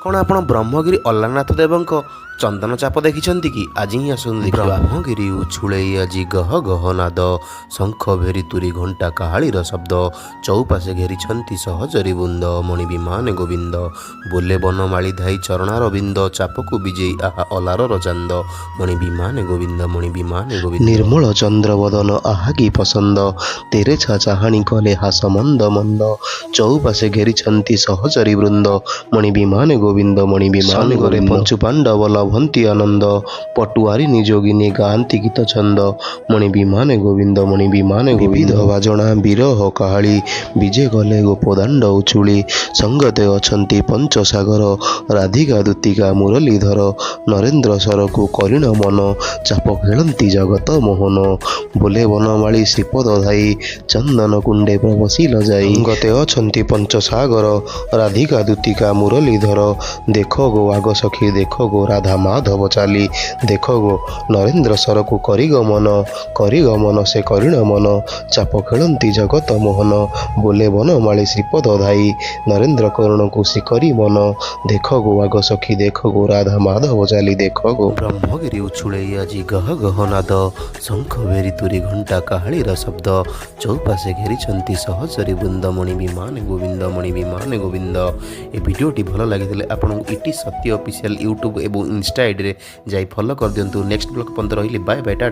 କ'ଣ ଆପଣ ବ୍ରହ୍ମଗିରି ଅଲାରନାଥ ଦେବଙ୍କ ଚନ୍ଦନ ଚାପ ଦେଖିଛନ୍ତି କି? ଆଜି ହିଁ ଆସନ୍ତୁ ଦେଖିବା। ବ୍ରହ୍ମଗିରି ଉଛୁଳେଇ ଆଜି ଗହ ଗହ ନାଦ, ଶଙ୍ଖ ଭେରି ତୁରି ଘଣ୍ଟା କାହାଳିର ଶବ୍ଦ, ଚଉପାଶେ ଘେରିଛନ୍ତି ସହଚରୀ ବୃନ୍ଦ, ମଣି ବିମାନେ ଗୋବିନ୍ଦ, ବୋଲେ ବନମାଳି ଧାଇ ଚରଣାର ବିନ୍ଦ, ଚାପକୁ ବିଜେଇ ଆହା ଅଲାରର ଚାନ୍ଦ, ମଣି ବିମାନେ ଗୋବିନ୍ଦ, ମଣି ବିମାନେ ଗୋବିନ୍ଦ। ନିର୍ମଳ ଚନ୍ଦ୍ର ବଦନ ଆହା କି ପସନ୍ଦ, ତେରେଛା ଚାହାଣି କଲେ ହାସ ମନ୍ଦ ମନ୍ଦ, ଚଉପାଶେ ଘେରିଛନ୍ତି ସହଚରୀ ବୃନ୍ଦ, ମଣି ବିମାନେ ଗୋବିନ୍ଦ, ମଣି ବିମାନେ ଗୋବିନ୍ଦ। ପଞ୍ଚୁ ପାଣ୍ଡବ ଲଭନ୍ତି ଆନନ୍ଦ, ପଟୁଆରୀ ନିଯୋଗିନୀ ଗାଆନ୍ତି ଗୀତ ଛନ୍ଦ, ମଣି ବିମାନେ ଗୋବିନ୍ଦ, ମଣି ବିମାନେ ଗୋବିନ୍ଦ। ବାଜଣା ବିରହ କାହାଳି, ବିଜେ ଗଲେ ଗୋପଦାଣ୍ଡ ଉଛୁଳି, ସଙ୍ଗତେ ଅଛନ୍ତି ପଞ୍ଚସାଗର, ରାଧିକା ଦୂତିକା ମୁରଲୀଧର, ନରେନ୍ଦ୍ର ସରକୁ କରିଣ ମନ, ଚାପ ଖେଳନ୍ତି ଜଗତ ମୋହନ, ବୋଲେ ବନମାଳି ଶ୍ରୀପଦ ଧାଇ, ଚନ୍ଦନ କୁଣ୍ଡେ ପ୍ରବସିଲ ଯାଇ, ସଙ୍ଗତେ ଅଛନ୍ତି ପଞ୍ଚସାଗର, ରାଧିକା ଦୂତିକା ମୁରଲୀଧର, ଦେଖ ଗୋ ଆଗ ସଖୀ ଦେଖ ଗୋ ରାଧା ମାଧବ ଚାଲି, ଦେଖ ଗୋ ନରେନ୍ଦ୍ର ସରକୁ କରିଗମନ, କରିଗମନ ସେ କରିଣ ମନ, ଚାପ ଖେଳନ୍ତି ଜଗତ ମୋହନ, ବୋଲେ ବନମାଳି ଶ୍ରୀପଦ ଧାଇ, ନରେନ୍ଦ୍ର କରୁଣକୁ ଶିକରି ମନ, ଦେଖ ଗୋ ଆଗ ସଖୀ ଦେଖ ଗୋ ରାଧା ମାଧବ ଚାଲି, ଦେଖ ଗୋ। ବ୍ରହ୍ମଗିରି ଉଛୁଳେଇ ଆଜି ଗହ ଗହ ନାଦ, ଶଙ୍ଖ ଭେରି ତୁରି ଘଣ୍ଟା କାହାଳିର ଶବ୍ଦ, ଚଉପାଶେ ଘେରିଛନ୍ତି ସହଚରୀ ବୃନ୍ଦ, ମଣି ବିମାନେ ଗୋବିନ୍ଦ, ମଣି ବିମାନେ ଗୋବିନ୍ଦ। ଏ ଭିଡ଼ିଓଟି ଭଲ ଲାଗିଥିଲେ ଆପଣଙ୍କୁ ଇଟି ସତ୍ୟ ଅଫିସିଆଲ ୟୁଟ୍ୟୁବ୍ ଏବଂ ଇନଷ୍ଟା ଆଇଡ଼ିରେ ଯାଇ ଫଲୋ କରିଦିଅନ୍ତୁ। ନେକ୍ସଟ ବ୍ଲଗ ପର୍ଯ୍ୟନ୍ତ ରହିଲି, ବାଏ ବାଏ ଟାଟା।